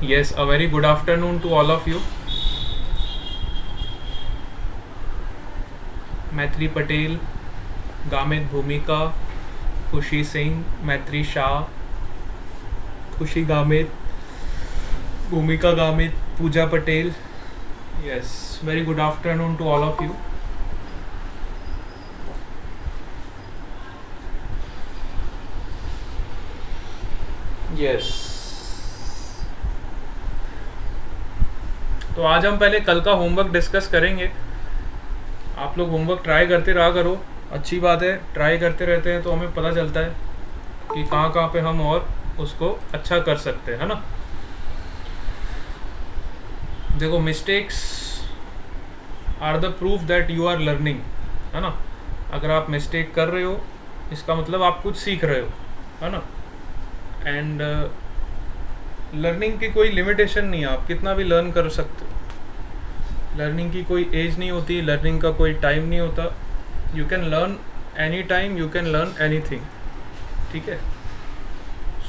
Yes, a very good afternoon to all of you. Maitri Patel, Gamit Bhumika, Khushi Singh, Maitri Shah, Khushi Gamit, Bhumika Gamit, Pooja Patel. Yes, very good afternoon to all of you. Yes. तो आज हम पहले कल का homework discuss करेंगे. आप लोग homework try करते रहा करो, अच्छी बात है. ट्राई करते रहते हैं तो हमें पता चलता है कि कहाँ कहाँ पे हम और उसको अच्छा कर सकते हैं, है ना. देखो, mistakes are the proof that you are learning, है ना. अगर आप मिस्टेक कर रहे हो इसका मतलब आप कुछ सीख रहे हो, है ना. एंड लर्निंग की कोई लिमिटेशन नहीं है, आप कितना भी लर्न कर सकते हो. लर्निंग की कोई एज नहीं होती, लर्निंग का कोई टाइम नहीं होता. You can learn any time, you can learn any thing, ठीक है.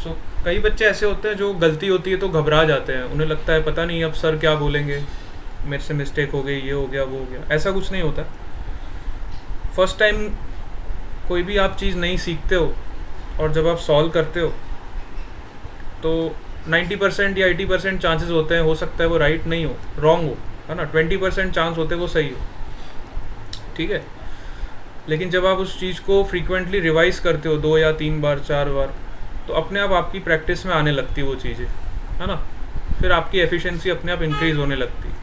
सो कई बच्चे ऐसे होते हैं जो गलती होती है तो घबरा जाते हैं. उन्हें लगता है पता नहीं अब सर क्या बोलेंगे, मेरे से मिस्टेक हो गई, ये हो गया, वो हो गया. ऐसा कुछ नहीं होता. फर्स्ट टाइम कोई भी आप चीज़ नहीं सीखते हो और जब आप सॉल्व करते हो तो 90% या 80% चांसेस होते हैं, हो सकता है वो राइट नहीं हो, रॉन्ग हो, है ना. 20% चांस होते हैं वो सही हो, ठीक है. लेकिन जब आप उस चीज़ को फ्रीक्वेंटली रिवाइज करते हो 2 या 3 बार 4 बार, तो अपने आप आपकी प्रैक्टिस में आने लगती है वो चीज़ें, है ना. फिर आपकी एफिशिएंसी अपने आप इंक्रीज़ होने लगती है.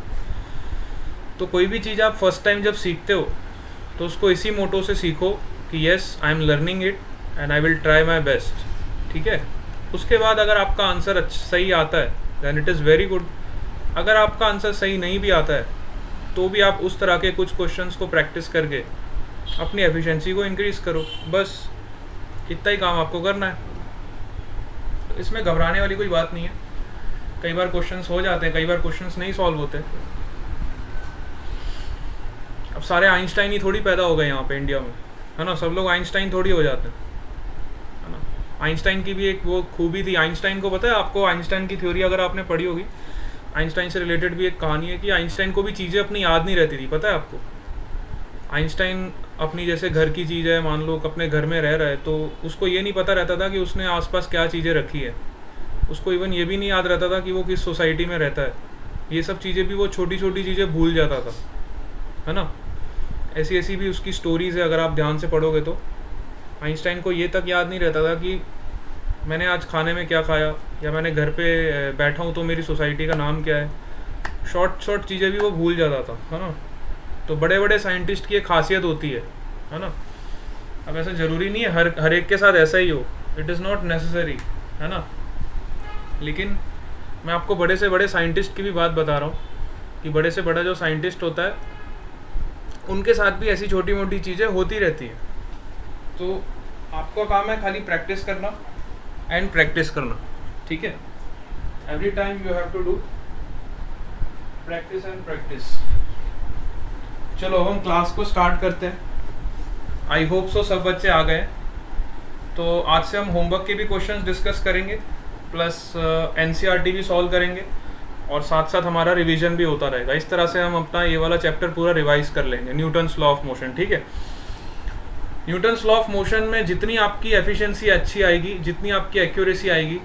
तो कोई भी चीज़ आप फर्स्ट टाइम जब सीखते हो तो उसको इसी मोटो से सीखो कि yes, I am learning it and I will try my best, ठीक है. उसके बाद अगर आपका आंसर सही आता है then it is very good. अगर आपका आंसर सही नहीं भी आता है तो भी आप उस तरह के कुछ क्वेश्चंस को प्रैक्टिस करके अपनी एफिशिएंसी को इंक्रीज़ करो. बस इतना ही काम आपको करना है. तो इसमें घबराने वाली कोई बात नहीं है. कई बार क्वेश्चंस हो जाते हैं, कई बार क्वेश्चंस नहीं सॉल्व होते. अब सारे आइंस्टाइन ही थोड़ी पैदा हो गए यहाँ पे इंडिया में, है ना. सब लोग आइंस्टाइन थोड़ी हो जाते हैं, है ना. आइंस्टाइन की भी एक वो खूबी थी. आइंस्टाइन को पता है आपको, आइंस्टाइन की थ्योरी अगर आपने पढ़ी होगी, आइंस्टाइन से रिलेटेड भी एक कहानी है कि आइंस्टाइन को भी चीज़ें अपनी याद नहीं रहती थी. पता है आपको, आइंस्टाइन अपनी जैसे घर की चीज़ है, मान लो अपने घर में रह रहा है, तो उसको ये नहीं पता रहता था कि उसने आसपास क्या चीज़ें रखी है. उसको इवन ये भी नहीं याद रहता था कि वो किस सोसाइटी में रहता है. ये सब चीज़ें भी वो छोटी छोटी चीज़ें भूल जाता था, है ना. ऐसी ऐसी भी उसकी स्टोरीज़ है, अगर आप ध्यान से पढ़ोगे तो. आइंस्टाइन को ये तक याद नहीं रहता था कि मैंने आज खाने में क्या खाया, या मैंने घर पे बैठा हूँ तो मेरी सोसाइटी का नाम क्या है. शॉर्ट शॉर्ट चीज़ें भी वो भूल जाता था, है ना. तो बड़े बड़े साइंटिस्ट की एक खासियत होती है ना. अब ऐसा ज़रूरी नहीं है हर एक के साथ ऐसा ही हो, इट इज़ नॉट नेसेसरी, है ना. लेकिन मैं आपको बड़े से बड़े साइंटिस्ट की भी बात बता रहा हूँ कि बड़े से बड़ा जो साइंटिस्ट होता है उनके साथ भी ऐसी छोटी मोटी चीज़ें होती रहती हैं. तो आपका काम है खाली प्रैक्टिस करना एंड प्रैक्टिस करना, ठीक है. Every time you have to do practice and practice. चलो अब हम क्लास को स्टार्ट करते हैं. आई होप सो सब बच्चे आ गए. तो आज से हम होमवर्क के भी क्वेश्चंस डिस्कस करेंगे, प्लस एनसीईआरटी भी सॉल्व करेंगे, और साथ साथ हमारा रिवीजन भी होता रहेगा. इस तरह से हम अपना ये वाला चैप्टर पूरा रिवाइज कर लेंगे. न्यूटन्स लॉ ऑफ मोशन, ठीक है. न्यूटन्स लॉ ऑफ मोशन में जितनी आपकी एफिशिएंसी अच्छी आएगी, जितनी आपकी एक्यूरेसी आएगी,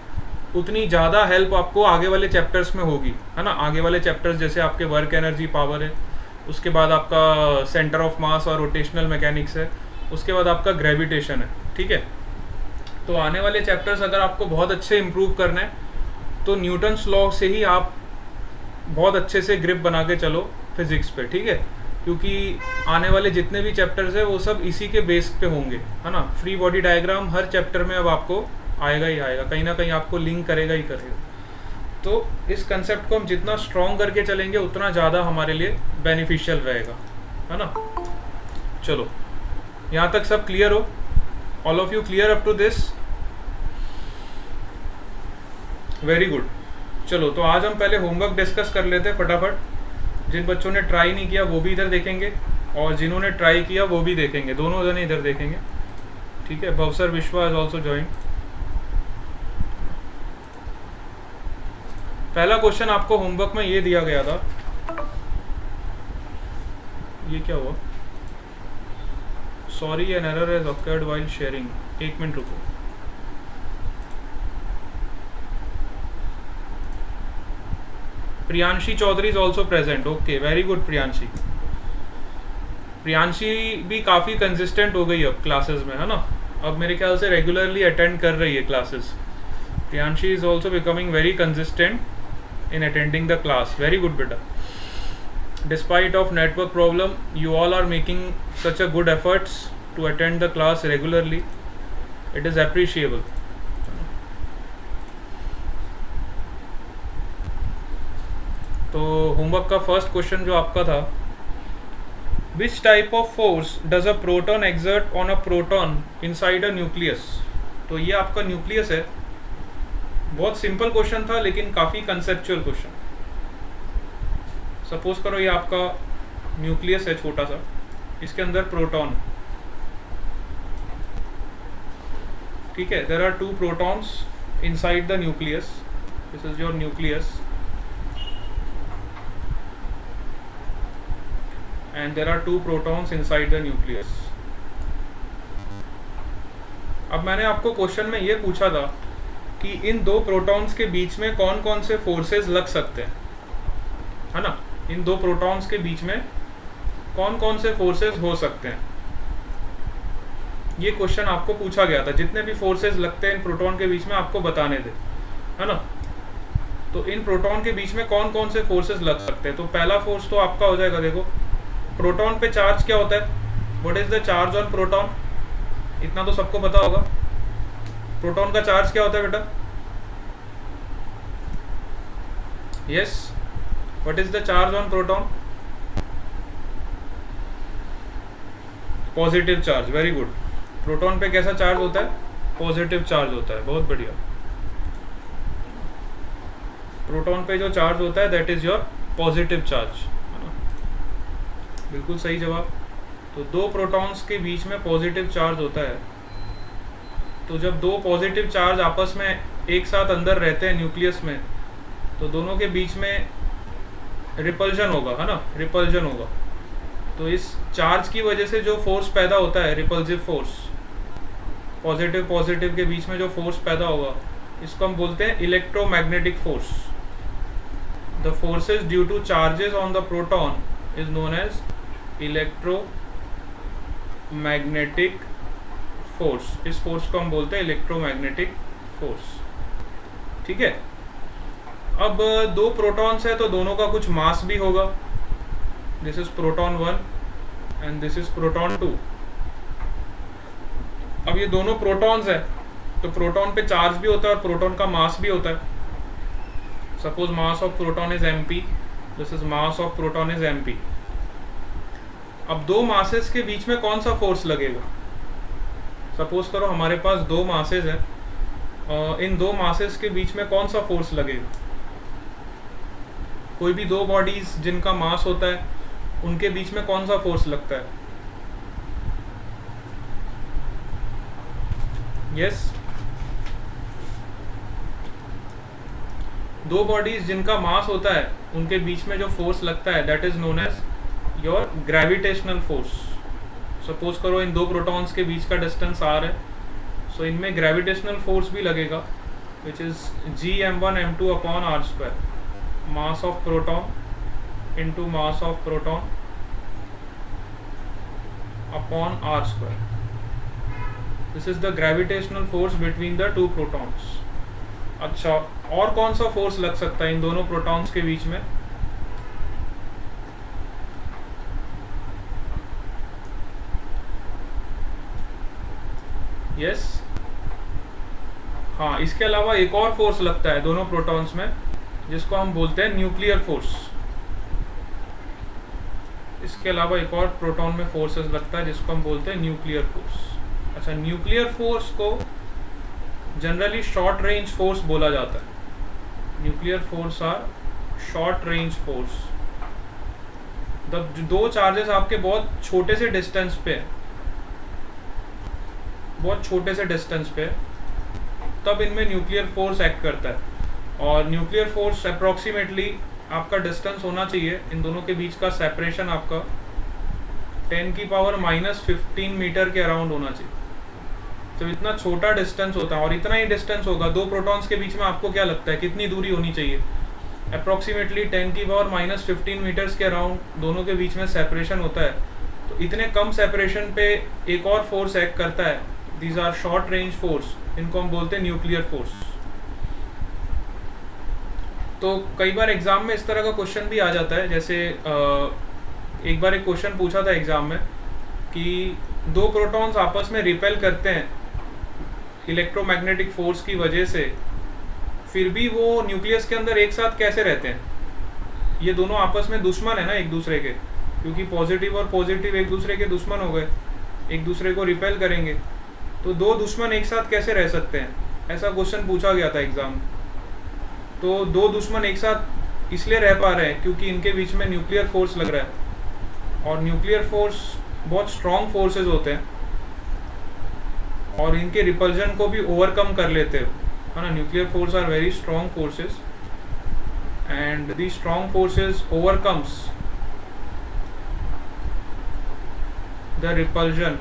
उतनी ज़्यादा हेल्प आपको आगे वाले चैप्टर्स में होगी, है ना. आगे वाले चैप्टर्स जैसे आपके वर्क एनर्जी पावर है, उसके बाद आपका सेंटर ऑफ मास और रोटेशनल मैकेनिक्स है, उसके बाद आपका ग्रेविटेशन है, ठीक है. तो आने वाले चैप्टर्स अगर आपको बहुत अच्छे इम्प्रूव करना है तो न्यूटन्स लॉ से ही आप बहुत अच्छे से ग्रिप बना के चलो फिजिक्स पे, ठीक है. क्योंकि आने वाले जितने भी चैप्टर्स है वो सब इसी के बेस पे होंगे, है ना. फ्री बॉडी डायग्राम हर चैप्टर में अब आपको आएगा ही आएगा, कहीं ना कहीं आपको लिंक करेगा ही करेगा. तो इस कंसेप्ट को हम जितना स्ट्रॉन्ग करके चलेंगे उतना ज़्यादा हमारे लिए बेनिफिशियल रहेगा, है ना. चलो, यहाँ तक सब क्लियर हो? All of you clear up to this? Very good. चलो, तो आज हम पहले होमवर्क डिस्कस कर लेते हैं फटाफट. जिन बच्चों ने ट्राई नहीं किया वो भी इधर देखेंगे, और जिन्होंने ट्राई किया वो भी देखेंगे, दोनों जने इधर देखेंगे, ठीक है. Bhavsar Vishwa is also join. पहला क्वेश्चन आपको होमवर्क में ये दिया गया था, ये क्या हुआ, sorry an error has occurred while sharing, 1 minute रुको। Priyanshi Chaudhary is also present, okay very good Priyanshi. Priyanshi भी काफ़ी कंसिस्टेंट हो गई अब क्लासेस में, है ना, अब मेरे ख्याल से रेगुलरली अटेंड कर रही है classes. Priyanshi is also becoming very consistent in attending the class, very good बेटा। Despite of network problem, you all are making such a good efforts to attend the class regularly. It is appreciable. तो homework का first question जो आपका था, Which type of force does a proton exert on a proton inside a nucleus? तो ये आपका nucleus है। बहुत सिंपल क्वेश्चन था लेकिन काफ़ी कंसेप्चुअल क्वेश्चन। सपोज करो ये आपका न्यूक्लियस है छोटा सा, इसके अंदर प्रोटॉन, ठीक है, there are 2 protons inside the nucleus, this is your nucleus and there are 2 protons inside the nucleus. अब मैंने आपको क्वेश्चन में ये पूछा था कि इन 2 प्रोटॉन्स के बीच में कौन कौन से फोर्सेस लग सकते हैं, है ना, इन 2 प्रोटॉन्स के बीच में कौन कौन से फोर्सेस हो सकते हैं, ये क्वेश्चन आपको पूछा गया था। जितने भी फोर्सेस लगते हैं इन प्रोटॉन के बीच में आपको बताने थे, है ना। तो इन प्रोटॉन के बीच में कौन कौन से फोर्सेस लग सकते हैं। तो पहला फोर्स तो आपका हो जाएगा, देखो प्रोटॉन पे चार्ज क्या होता है, what is the charge on proton, इतना तो सबको पता होगा। प्रोटॉन का चार्ज क्या होता है बेटा, yes, What is the charge on proton? Positive charge, very good. Proton पे कैसा चार्ज होता है, पॉजिटिव चार्ज होता है, बहुत बढ़िया। प्रोटॉन पे जो चार्ज होता है that is your positive charge, है ना, बिल्कुल सही जवाब। तो 2 प्रोटॉन्स के बीच में पॉजिटिव चार्ज होता है। तो जब 2 पॉजिटिव चार्ज आपस में एक साथ अंदर रहते हैं न्यूक्लियस में, तो दोनों के बीच में रिपल्जन होगा, है ना, रिपल्जन होगा। तो इस चार्ज की वजह से जो फोर्स पैदा होता है, रिपल्सिव फोर्स, पॉजिटिव पॉजिटिव के बीच में जो फोर्स पैदा होगा, इसको हम बोलते हैं electromagnetic force. The forces due to charges on the proton is known as electromagnetic force. इस फोर्स को हम बोलते हैं इलेक्ट्रोमैग्नेटिक फोर्स, ठीक है। अब 2 प्रोटॉन्स है तो दोनों का कुछ मास भी होगा, this is proton 1 and this is proton 2। अब ये दोनों प्रोटॉन्स है तो प्रोटॉन पे चार्ज भी होता है और प्रोटॉन का मास भी होता है। Suppose mass of proton is mp, this is mass of proton is mp। अब 2 मासेस के बीच में कौन सा फोर्स लगेगा, सपोज करो हमारे पास 2 मासेस है, इन 2 मासेस के बीच में कौन सा फोर्स लगेगा। कोई भी 2 बॉडीज जिनका मास होता है उनके बीच में कौन सा फोर्स लगता है, यस, 2 बॉडीज जिनका मास होता है उनके बीच में जो फोर्स लगता है that is known as your gravitational force. Suppose करो इन 2 प्रोटॉन्स के बीच का डिस्टेंस r है, सो इनमें ग्रेविटेशनल फोर्स भी लगेगा which is Gm1m2 upon r², mass of proton into mass of proton upon r². This is the gravitational force between the 2 protons. अच्छा, और कौन सा फोर्स लग सकता है इन दोनों प्रोटॉन्स के बीच में, यस, हाँ, इसके अलावा एक और फोर्स लगता है दोनों प्रोटॉन्स में जिसको हम बोलते हैं न्यूक्लियर फोर्स। इसके अलावा एक और प्रोटॉन में फोर्सेस लगता है जिसको हम बोलते हैं न्यूक्लियर फोर्स। अच्छा, न्यूक्लियर फोर्स को जनरली शॉर्ट रेंज फोर्स बोला जाता है। Nuclear force are short range force. जब 2 चार्जेस आपके बहुत छोटे से डिस्टेंस पे, बहुत छोटे से डिस्टेंस पे, तब इनमें न्यूक्लियर फोर्स एक्ट करता है। और न्यूक्लियर फोर्स अप्रॉक्सीमेटली आपका डिस्टेंस होना चाहिए इन दोनों के बीच का सेपरेशन आपका 10⁻⁻15 मीटर के अराउंड होना चाहिए। तो इतना छोटा डिस्टेंस होता है और इतना ही डिस्टेंस होगा दो प्रोटॉन्स के बीच में, आपको क्या लगता है कितनी दूरी होनी चाहिए? अप्रॉक्सीमेटली 10⁻⁻15 मीटर्स के अराउंड दोनों के बीच में सेपरेशन होता है। तो इतने कम सेपरेशन पे एक और फोर्स एक्ट करता है, these are short range force, इनको हम बोलते हैं न्यूक्लियर फोर्स। तो कई बार एग्जाम में इस तरह का क्वेश्चन भी आ जाता है, जैसे एक बार एक क्वेश्चन पूछा था एग्जाम में कि दो प्रोटॉन्स आपस में रिपेल करते हैं इलेक्ट्रोमैग्नेटिक फोर्स की वजह से, फिर भी वो न्यूक्लियस के अंदर एक साथ कैसे रहते हैं? ये दोनों आपस में दुश्मन है ना एक दूसरे के, क्योंकि पॉजिटिव और पॉजिटिव एक दूसरे के दुश्मन हो गए, एक दूसरे को रिपेल करेंगे, तो दो दुश्मन एक साथ कैसे रह सकते हैं? ऐसा क्वेश्चन पूछा गया था एग्जाम। तो दो दुश्मन एक साथ इसलिए रह पा रहे हैं क्योंकि इनके बीच में न्यूक्लियर फोर्स लग रहा है, और न्यूक्लियर फोर्स बहुत स्ट्रॉन्ग फोर्सेस होते हैं और इनके रिपल्जन को भी ओवरकम कर लेते हैं, है ना। Nuclear force are very strong forces and the strong forces overcomes the repulsion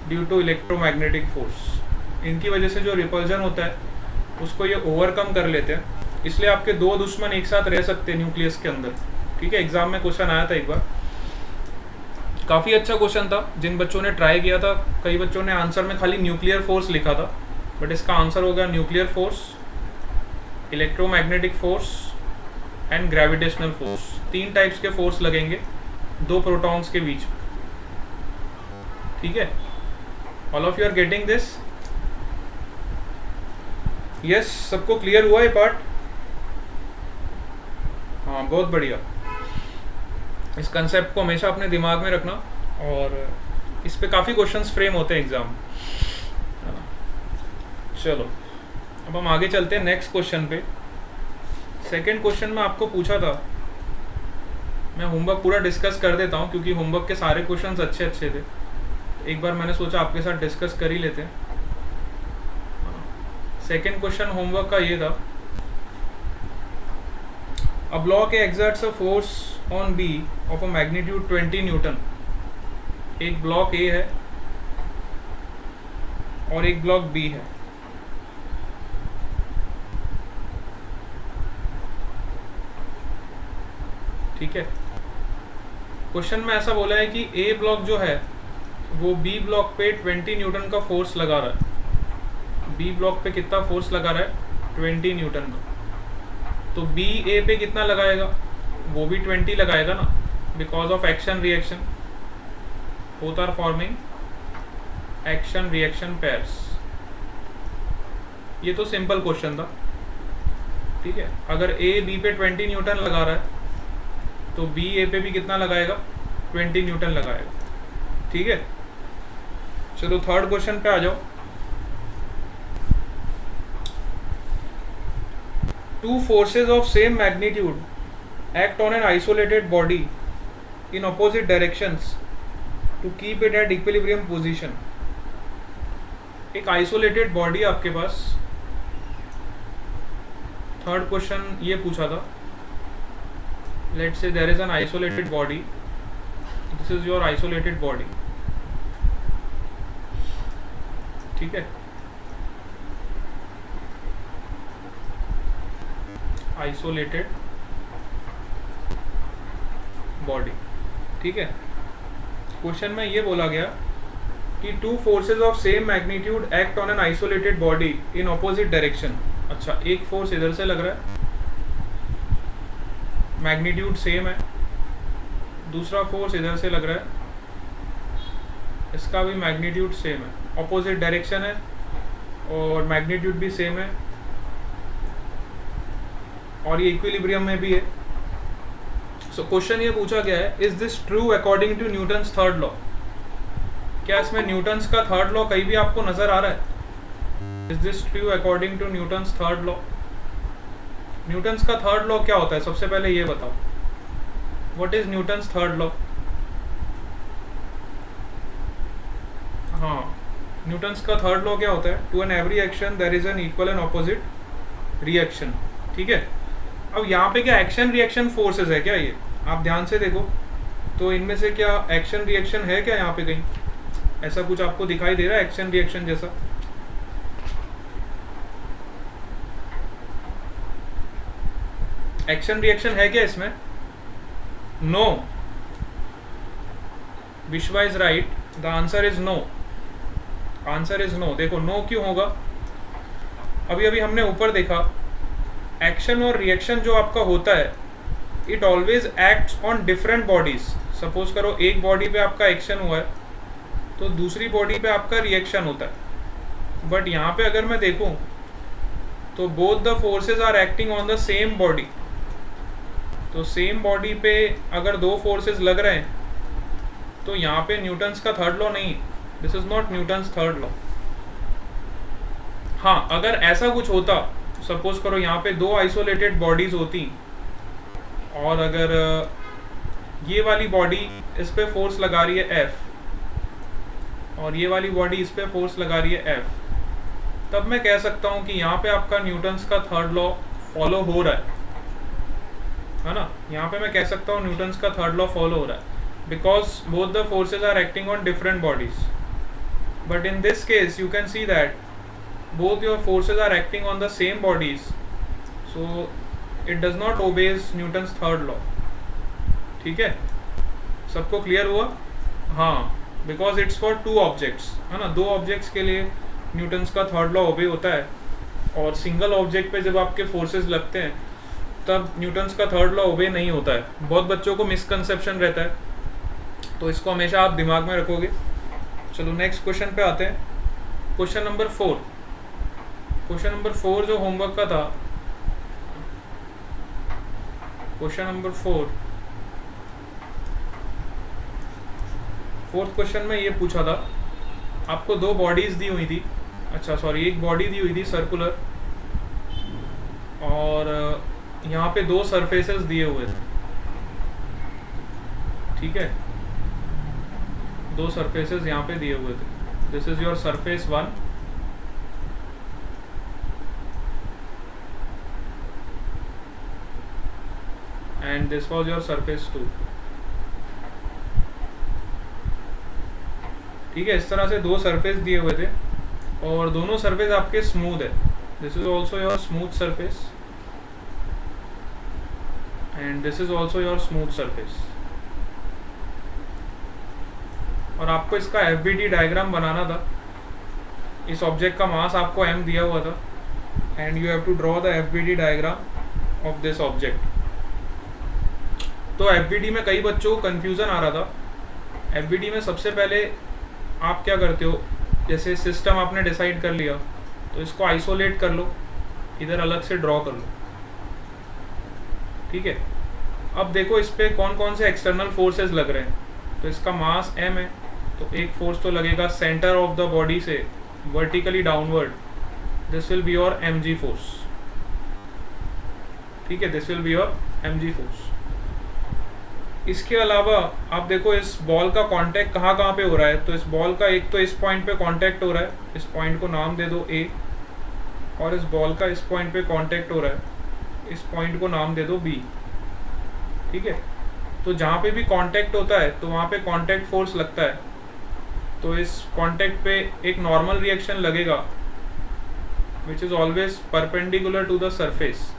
due to electromagnetic force. इनकी वजह से जो रिपल्जन होता है उसको ये ओवरकम कर लेते हैं, इसलिए आपके दो दुश्मन एक साथ रह सकते हैं न्यूक्लियस के अंदर। ठीक है, एग्जाम में क्वेश्चन आया था एक बार, काफ़ी अच्छा क्वेश्चन था। जिन बच्चों ने ट्राई किया था, कई बच्चों ने आंसर में खाली न्यूक्लियर फोर्स लिखा था, बट इसका आंसर हो गया nuclear force, electromagnetic force and gravitational force. 3 types के फोर्स लगेंगे दो प्रोटॉन्स के बीच। ठीक है, all of you are getting this? Yes, सबको क्लियर हुआ ये पार्ट? हाँ, बहुत बढ़िया। इस कंसेप्ट को हमेशा अपने दिमाग में रखना, और इस पे काफ़ी क्वेश्चंस फ्रेम होते हैं एग्जाम। चलो अब हम आगे चलते हैं नेक्स्ट क्वेश्चन पे। सेकंड क्वेश्चन में आपको पूछा था, मैं होमवर्क पूरा डिस्कस कर देता हूँ क्योंकि होमवर्क के सारे क्वेश्चंस अच्छे अच्छे थे। एक बार मैंने सोचा आपके साथ डिस्कस कर ही लेते हैं। सेकेंड क्वेश्चन होमवर्क का ये था, a block A exerts a force on B of a magnitude 20 newton. एक ब्लॉक ए है और एक ब्लॉक बी है। ठीक है, क्वेश्चन में ऐसा बोला है कि ए ब्लॉक जो है वो बी ब्लॉक पे 20 न्यूटन का फोर्स लगा रहा है। बी ब्लॉक पे कितना फोर्स लगा रहा है? 20 न्यूटन का। तो बी ए पे कितना लगाएगा? वो भी 20 लगाएगा ना, because of action reaction, both are forming action reaction pairs. ये तो सिंपल क्वेश्चन था। ठीक है, अगर ए बी पे 20 न्यूटन लगा रहा है तो बी ए पे भी कितना लगाएगा? 20 न्यूटन लगाएगा। ठीक है, चलो थर्ड क्वेश्चन पे आ जाओ। Two forces of same magnitude act on an isolated body in opposite directions to keep it at equilibrium position. एक आइसोलेटेड बॉडी आपके पास, थर्ड क्वेश्चन ये पूछा था, let's say there is an isolated body, this is your isolated body. ठीक है, isolated body. ठीक है, क्वेश्चन में ये बोला गया कि two forces of same magnitude act on an isolated body in opposite direction. अच्छा, एक फोर्स इधर से लग रहा है, मैग्नीट्यूड सेम है, दूसरा फोर्स इधर से लग रहा है, इसका भी मैग्नीट्यूड सेम है, ऑपोजिट डायरेक्शन है और मैग्नीट्यूड भी सेम है, और ये इक्विलिब्रियम में भी है। सो क्वेश्चन ये पूछा गया है, is this true according to Newton's third law? क्या इसमें न्यूटन्स का थर्ड लॉ कहीं भी आपको नजर आ रहा है? Is this true according to Newton's third law? Newton's का थर्ड लॉ क्या होता है? सबसे पहले ये बताओ, what is Newton's third law? हाँ, न्यूटन्स का थर्ड लॉ क्या होता है? To an every action there is an equal and opposite reaction, ठीक है। अब यहाँ पे क्या एक्शन रिएक्शन फोर्सेस है क्या, ये आप ध्यान से देखो तो इनमें से क्या एक्शन रिएक्शन है क्या यहाँ पे कहीं, ऐसा कुछ आपको दिखाई दे रहा है एक्शन रिएक्शन जैसा? एक्शन रिएक्शन है क्या इसमें? No, Vishwa is right, the answer is no, answer is no. देखो नो क्यों होगा, अभी अभी हमने ऊपर देखा एक्शन और रिएक्शन जो आपका होता है it always acts on different bodies. Suppose करो एक बॉडी पे आपका एक्शन हुआ है तो दूसरी बॉडी पे आपका रिएक्शन होता है, बट यहाँ पे अगर मैं देखूँ तो both the forces are acting on the same body. तो सेम बॉडी पे अगर दो फोर्सेस लग रहे हैं तो यहाँ पे न्यूटन्स का थर्ड लॉ नहीं, this is not Newton's third law. हाँ अगर ऐसा कुछ होता, सपोज करो यहाँ पे दो आइसोलेटेड बॉडीज होती और अगर ये वाली बॉडी इस पे फोर्स लगा रही है F और ये वाली बॉडी इस पे फोर्स लगा रही है F, तब मैं कह सकता हूँ कि यहाँ पे आपका न्यूटन्स का थर्ड लॉ फॉलो हो रहा है ना। यहाँ पे मैं कह सकता हूँ न्यूटन्स का थर्ड लॉ फॉलो हो रहा है because both the forces are acting on different bodies. But in this case you can see that both your forces are acting on the same bodies, so it does not obeys Newton's third law, ठीक है। सबको clear हुआ? हाँ, because it's for two objects, है ना, दो objects के लिए न्यूटन्स का थर्ड लॉ ओबे होता है, और सिंगल ऑब्जेक्ट पे जब आपके फोर्सेस लगते हैं तब न्यूटन्स का थर्ड लॉ ओबे नहीं होता है। बहुत बच्चों को मिसकंसेप्शन रहता है, तो इसको हमेशा आप दिमाग में रखोगे। चलो नेक्स्ट क्वेश्चन पे आते हैं, क्वेश्चन नंबर 4। क्वेश्चन नंबर 4 जो होमवर्क का था, क्वेश्चन नंबर 4, फोर्थ क्वेश्चन में ये पूछा था, आपको दो बॉडीज दी हुई थी, अच्छा सॉरी एक बॉडी दी हुई थी सर्कुलर, और यहाँ पे दो सरफेसेस दिए हुए थे, ठीक है, दो सरफेसेस यहाँ पे दिए हुए थे। This is your surface 1 and this was your surface 2, ठीक है। इस तरह से दो सरफेस दिए हुए थे और दोनों सरफेस आपके स्मूथ है। This is also your smooth surface and this is also your smooth surface, और आपको इसका FBD डायग्राम बनाना था। इस ऑब्जेक्ट का मास आपको m दिया हुआ था and you have to draw the FBD diagram of this object. तो FBD में कई बच्चों को कन्फ्यूज़न आ रहा था। FBD में सबसे पहले आप क्या करते हो, जैसे सिस्टम आपने डिसाइड कर लिया तो इसको आइसोलेट कर लो, इधर अलग से ड्रॉ कर लो, ठीक है। अब देखो इस पर कौन कौन से एक्सटर्नल फोर्सेस लग रहे हैं। तो इसका मास m है, तो एक फोर्स तो लगेगा सेंटर ऑफ द बॉडी से vertically downward, this will be your mg force, ठीक है, this will be your mg force. इसके अलावा आप देखो इस बॉल का कांटेक्ट कहाँ कहाँ पे हो रहा है। तो इस बॉल का एक तो इस पॉइंट पे कांटेक्ट हो रहा है, इस पॉइंट को नाम दे दो A, और इस बॉल का इस पॉइंट पे कांटेक्ट हो रहा है, इस पॉइंट को नाम दे दो B, ठीक है। तो जहाँ पे भी कांटेक्ट होता है तो वहाँ पे कांटेक्ट फोर्स लगता है, तो इस कांटेक्ट पे एक नॉर्मल रिएक्शन लगेगा which is always perpendicular to the surface,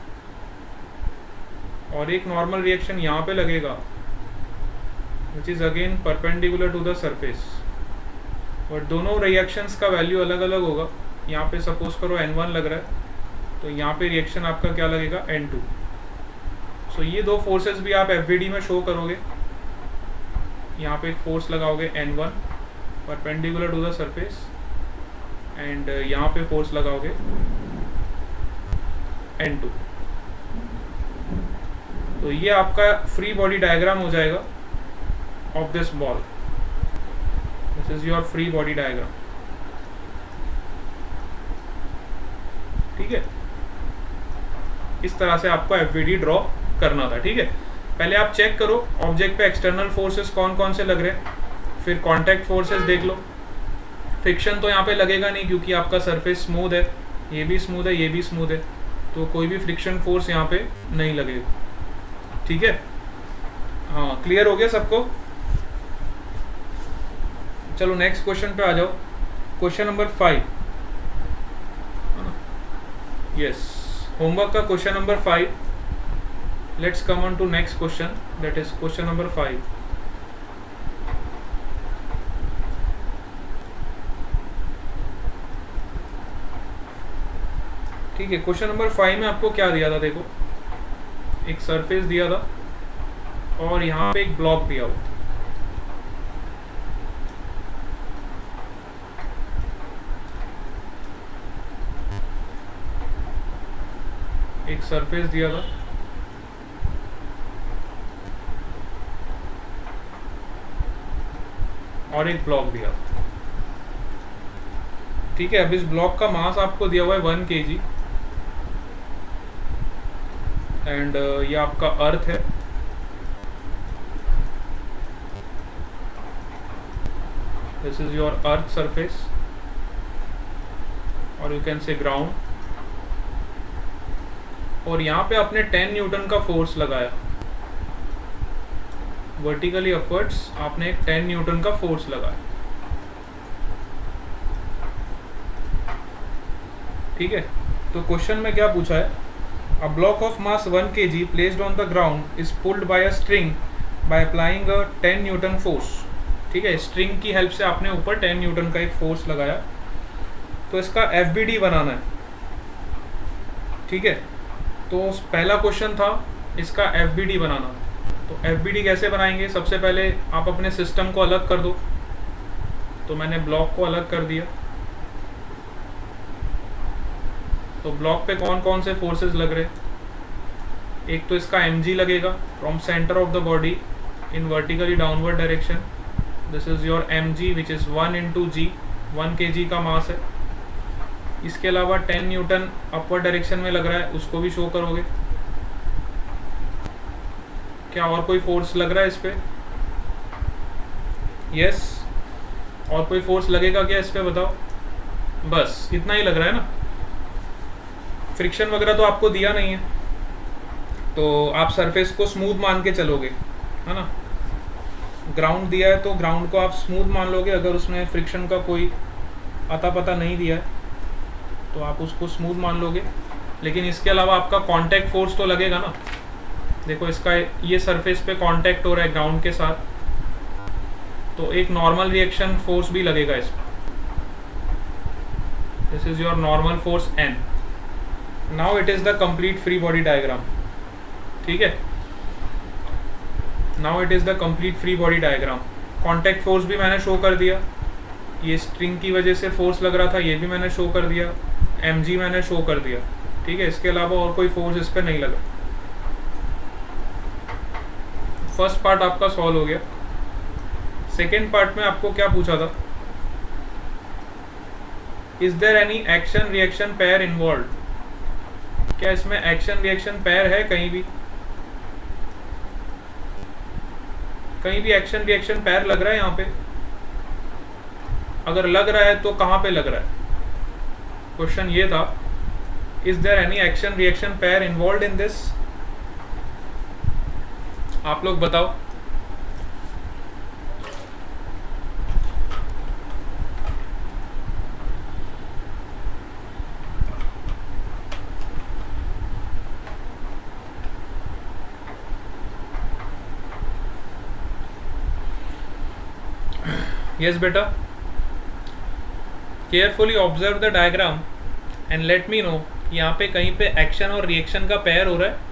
और एक नॉर्मल रिएक्शन यहाँ पे लगेगा which is again perpendicular to the surface, but दोनों रिएक्शंस का वैल्यू अलग अलग होगा। यहाँ पे सपोज करो N1 लग रहा है तो यहाँ पे रिएक्शन आपका क्या लगेगा N2। सो ये दो फोर्सेस भी आप FBD में शो करोगे। यहाँ पे एक फोर्स लगाओगे N1 perpendicular to the surface, and यहाँ पे फोर्स लगाओगे N2। तो ये आपका फ्री बॉडी डायग्राम हो जाएगा of this ball. This is your free body diagram, ठीक है। इस तरह से आपको FBD ड्रॉ करना था, ठीक है। पहले आप चेक करो ऑब्जेक्ट पे एक्सटर्नल फोर्सेस कौन कौन से लग रहे हैं, फिर कांटेक्ट फोर्सेस देख लो। फ्रिक्शन तो यहाँ पे लगेगा नहीं क्योंकि आपका सरफेस स्मूथ है, ये भी स्मूथ है, ये भी स्मूथ है, तो कोई भी फ्रिक्शन फोर्स यहाँ पे नहीं लगेगा। ठीक है, हाँ क्लियर हो गया सबको? चलो नेक्स्ट क्वेश्चन पे आ जाओ। क्वेश्चन नंबर 5, यस, होमवर्क का question number 5। Let's come on to next question, that is question number 5। ठीक है, क्वेश्चन नंबर 5 में आपको क्या दिया था? देखो, एक सरफेस दिया था और यहाँ पे एक ब्लॉक दिया हुआ। एक सरफेस दिया था और एक ब्लॉक दिया था। ठीक है, अब इस ब्लॉक का मास आपको दिया हुआ है 1 kg एंड ये आपका अर्थ है। This is your earth surface और यू कैन से ग्राउंड। और यहाँ पे आपने 10 न्यूटन का फोर्स लगाया, वर्टिकली अपवर्ड्स आपने 10 न्यूटन का फोर्स लगाया। ठीक है, तो क्वेश्चन में क्या पूछा है? A block of mass 1 kg placed on the ground is pulled bye a string by applying a 10 Newton force. ठीक है, स्ट्रिंग की हेल्प से आपने ऊपर 10 न्यूटन का एक फोर्स लगाया, तो इसका FBD बनाना है। ठीक है, तो पहला क्वेश्चन था इसका FBD बनाना। तो FBD कैसे बनाएंगे? सबसे पहले आप अपने सिस्टम को अलग कर दो। तो मैंने ब्लॉक को अलग कर दिया। तो ब्लॉक पे कौन कौन से फोर्सेस लग रहे? एक तो इसका mg लगेगा from centre of the body in vertically downward direction. This is your mg which is 1 × g, 1 kg का मास है। इसके अलावा 10 न्यूटन अपवर्ड डायरेक्शन में लग रहा है, उसको भी शो करोगे। क्या और कोई फोर्स लग रहा है इस पे? यस, और कोई फोर्स लगेगा क्या इस पे बताओ? बस इतना ही लग रहा है ना। फ्रिक्शन वगैरह तो आपको दिया नहीं है, तो आप सरफेस को स्मूथ मान के चलोगे, है ना। ग्राउंड दिया है तो ग्राउंड को आप स्मूथ मान लोगे। अगर उसमें फ्रिक्शन का कोई अता पता नहीं दिया है तो आप उसको स्मूथ मान लोगे। लेकिन इसके अलावा आपका कांटेक्ट फोर्स तो लगेगा ना। देखो, इसका ये सरफेस पे कांटेक्ट हो रहा है ग्राउंड के साथ, तो एक नॉर्मल रिएक्शन फोर्स भी लगेगा इसमें। This is your normal force N। Now it is the complete free body diagram. ठीक है, now it is the complete free body diagram. Contact force भी मैंने शो कर दिया, ये स्ट्रिंग की वजह से फोर्स लग रहा था, ये भी मैंने शो कर दिया। mg मैंने शो कर दिया। ठीक है, इसके अलावा और कोई फोर्स इस पर नहीं लगा। फर्स्ट पार्ट आपका सॉल्व हो गया। सेकेंड पार्ट में आपको क्या पूछा था? Is there any action reaction pair involve? क्या इसमें एक्शन रिएक्शन पेयर है? कहीं भी एक्शन रिएक्शन पेयर लग रहा है यहाँ पे? अगर लग रहा है तो कहाँ पे लग रहा है? क्वेश्चन ये था, is there any action reaction pair involve in this? आप लोग बताओ। यस बेटा, carefully observe the diagram and let me know यहाँ पे कहीं पे एक्शन और रिएक्शन का पेयर हो रहा है।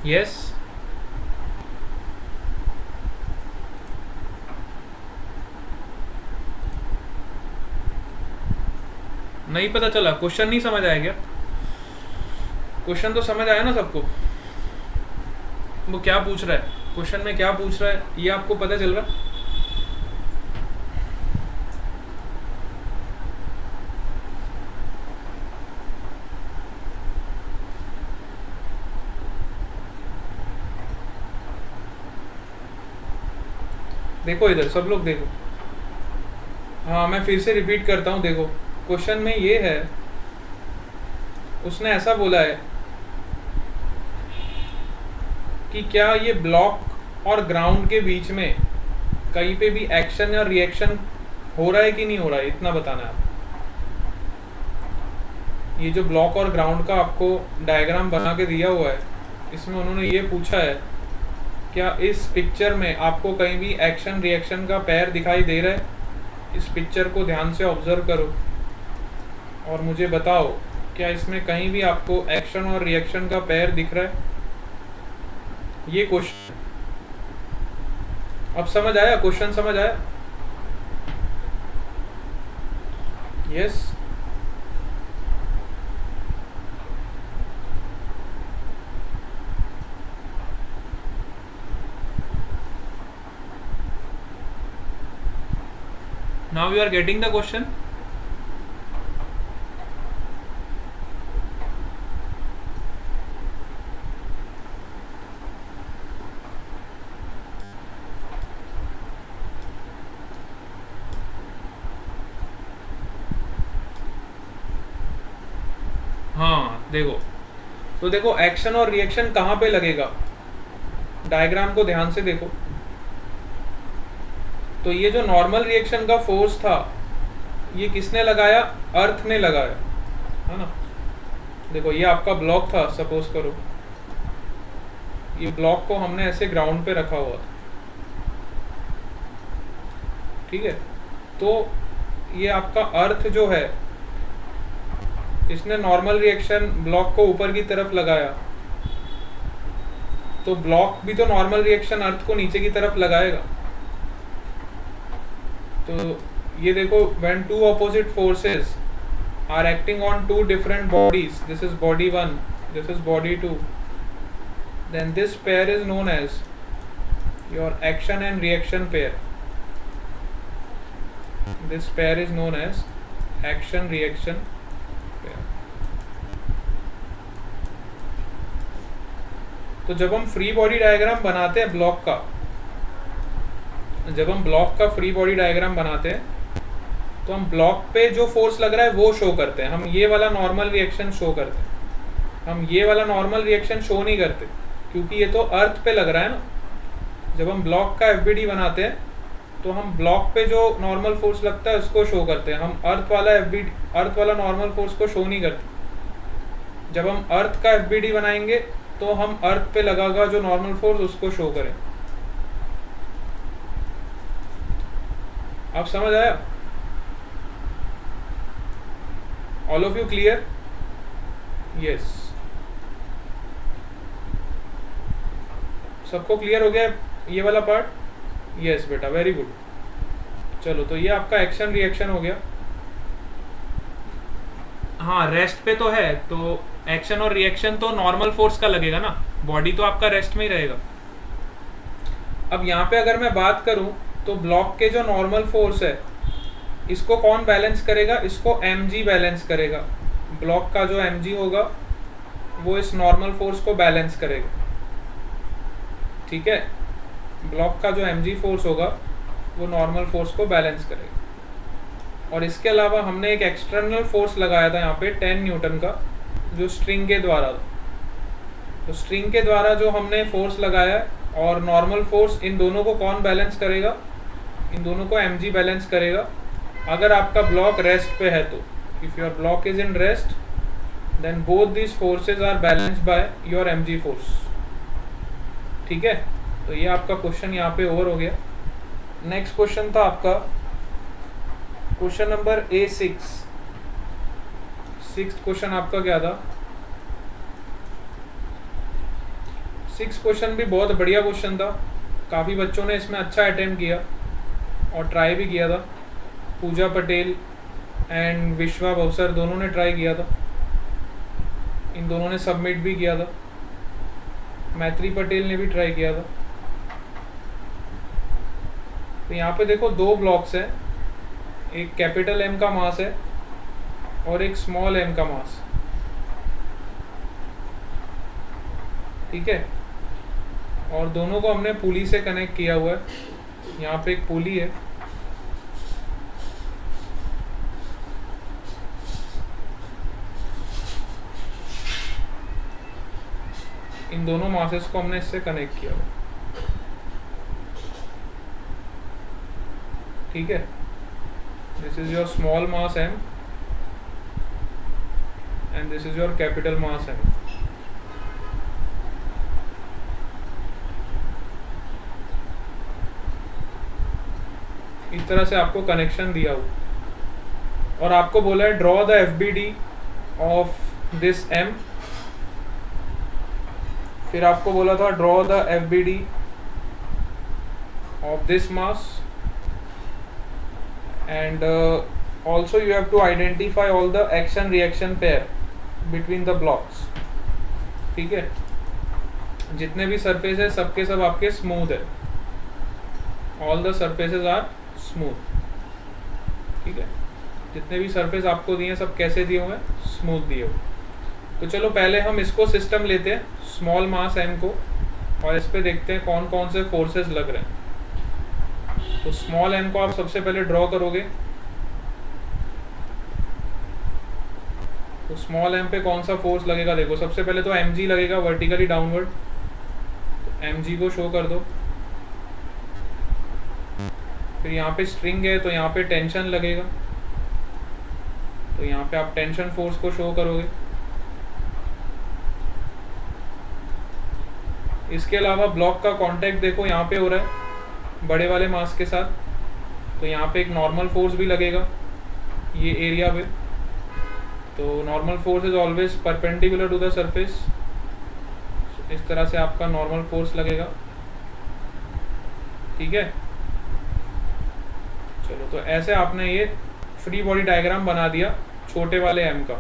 यस, नहीं पता चला? क्वेश्चन नहीं समझ आया क्या? क्वेश्चन तो समझ आया ना सबको? वो क्या पूछ रहा है, क्वेश्चन में क्या पूछ रहा है, ये आपको पता चल रहा? देखो इधर सब लोग देखो। हाँ, मैं फिर से रिपीट करता हूँ। देखो क्वेश्चन में ये है, उसने ऐसा बोला है कि क्या ये ब्लॉक और ग्राउंड के बीच में कहीं पे भी एक्शन या रिएक्शन हो रहा है कि नहीं हो रहा है, इतना बताना है। ये जो ब्लॉक और ग्राउंड का आपको डायग्राम बना के दिया हुआ है, इसमें उन्होंने ये पूछा है क्या इस पिक्चर में आपको कहीं भी एक्शन रिएक्शन का पैर दिखाई दे रहा है? इस पिक्चर को ध्यान से ऑब्जर्व करो और मुझे बताओ क्या इसमें कहीं भी आपको एक्शन और रिएक्शन का पैर दिख रहा है? ये क्वेश्चन अब समझ आया? क्वेश्चन समझ आया? Yes. Now you are getting the question? हाँ देखो, तो देखो एक्शन और रिएक्शन कहाँ पे लगेगा, डायग्राम को ध्यान से देखो। तो ये जो नॉर्मल रिएक्शन का फोर्स था, ये किसने लगाया? अर्थ ने लगाया, है ना। देखो ये आपका ब्लॉक था, सपोज करो ये ब्लॉक को हमने ऐसे ग्राउंड पे रखा हुआ था, ठीक है। तो ये आपका अर्थ जो है, इसने नॉर्मल रिएक्शन ब्लॉक को ऊपर की तरफ लगाया, तो ब्लॉक भी तो नॉर्मल रिएक्शन अर्थ को नीचे की तरफ लगाएगा। तो ये देखो, when two opposite forces are acting on two different bodies, this is body 1, this is body 2, then this pair is known as your action and reaction pair. This pair is known as action reaction pair. तो जब हम free body diagram बनाते हैं block का, जब हम block का free body diagram बनाते हैं तो हम ब्लॉक पे जो फोर्स लग रहा है वो शो करते हैं। हम ये वाला नॉर्मल रिएक्शन शो करते हैं, हम ये वाला नॉर्मल रिएक्शन शो नहीं करते, क्योंकि ये तो अर्थ पे लग रहा है ना। जब हम ब्लॉक का एफबीडी बनाते हैं तो हम ब्लॉक पे जो नॉर्मल फोर्स लगता है उसको शो करते हैं, हम अर्थ वाला एफबीडी, अर्थ वाला नॉर्मल फोर्स को शो नहीं करते। जब हम अर्थ का एफबीडी बनाएंगे तो हम अर्थ पे लगा हुआ जो नॉर्मल फोर्स उसको शो करें। आप समझ आया? All of you clear? Yes, सबको क्लियर हो गया ये वाला पार्ट? यस बेटा, वेरी गुड। चलो, तो ये आपका एक्शन रिएक्शन हो गया। हाँ, रेस्ट पे तो है, तो एक्शन और रिएक्शन तो नॉर्मल फोर्स का लगेगा ना, बॉडी तो आपका रेस्ट में ही रहेगा। अब यहाँ पे अगर मैं बात करूँ तो ब्लॉक के जो नॉर्मल फोर्स है, इसको कौन बैलेंस करेगा? इसको mg बैलेंस करेगा। ब्लॉक का जो mg होगा वो इस नॉर्मल फोर्स को बैलेंस करेगा, ठीक है। ब्लॉक का जो mg फोर्स होगा वो नॉर्मल फोर्स को बैलेंस करेगा। और इसके अलावा हमने एक एक्सटर्नल फोर्स लगाया था यहाँ पे 10 न्यूटन का, जो स्ट्रिंग के द्वारा। तो स्ट्रिंग के द्वारा जो हमने फोर्स लगाया और नॉर्मल फोर्स, इन दोनों को कौन बैलेंस करेगा? इन दोनों को mg बैलेंस करेगा। अगर आपका ब्लॉक रेस्ट पे है तो, if your block is in rest, then both this forces are balanced by your mg force, ठीक है। तो ये आपका क्वेश्चन यहाँ पे ओवर हो गया। नेक्स्ट क्वेश्चन था आपका question number A6। Sixth question आपका क्या था? सिक्स्थ क्वेश्चन भी बहुत बढ़िया क्वेश्चन था, काफ़ी बच्चों ने इसमें अच्छा अटेम्प्ट किया और ट्राई भी किया था। पूजा पटेल, एंड विश्वा भवसर दोनों ने ट्राई किया था, इन दोनों ने सबमिट भी किया था, मैत्री पटेल ने भी ट्राई किया था। तो यहाँ पे देखो दो ब्लॉक्स हैं, एक कैपिटल एम का मास है और एक स्मॉल एम का मास, ठीक है। और दोनों को हमने पुली से कनेक्ट किया हुआ है। यहाँ पे एक पुली है, इन दोनों मासेस को हमने इससे कनेक्ट किया हुआ, ठीक है। This is your small mass M and this is your capital mass M. इस तरह से आपको कनेक्शन दिया हुआ और आपको बोला है draw the FBD of this M, फिर आपको बोला था draw the FBD of this mass and also you have to identify all the action reaction pair between the blocks, ठीक है। जितने भी सरफेस है सबके सब आपके स्मूथ है, all the surfaces are smooth, ठीक है। जितने भी सरफेस आपको दिए सब कैसे दिए हुए हैं, स्मूथ दिए हुए। तो चलो पहले हम इसको सिस्टम लेते हैं, स्मॉल मास एम को, और इस पे देखते हैं कौन कौन से फोर्सेस लग रहे हैं। तो स्मॉल एम को आप सबसे पहले ड्रॉ करोगे, तो स्मॉल एम पे कौन सा फोर्स लगेगा, देखो सबसे पहले तो एम जी लगेगा वर्टिकली डाउनवर्ड, एम जी को शो कर दो। फिर यहाँ पे स्ट्रिंग है तो यहाँ पे टेंशन लगेगा, तो यहाँ पे आप टेंशन फोर्स को शो करोगे। इसके अलावा ब्लॉक का कांटेक्ट देखो यहाँ पे हो रहा है बड़े वाले मास के साथ, तो यहाँ पे एक नॉर्मल फोर्स भी लगेगा ये एरिया पे। तो normal force is always perpendicular to the surface, इस तरह से आपका नॉर्मल फोर्स लगेगा, ठीक है। चलो तो ऐसे आपने ये फ्री बॉडी डायग्राम बना दिया छोटे वाले एम का।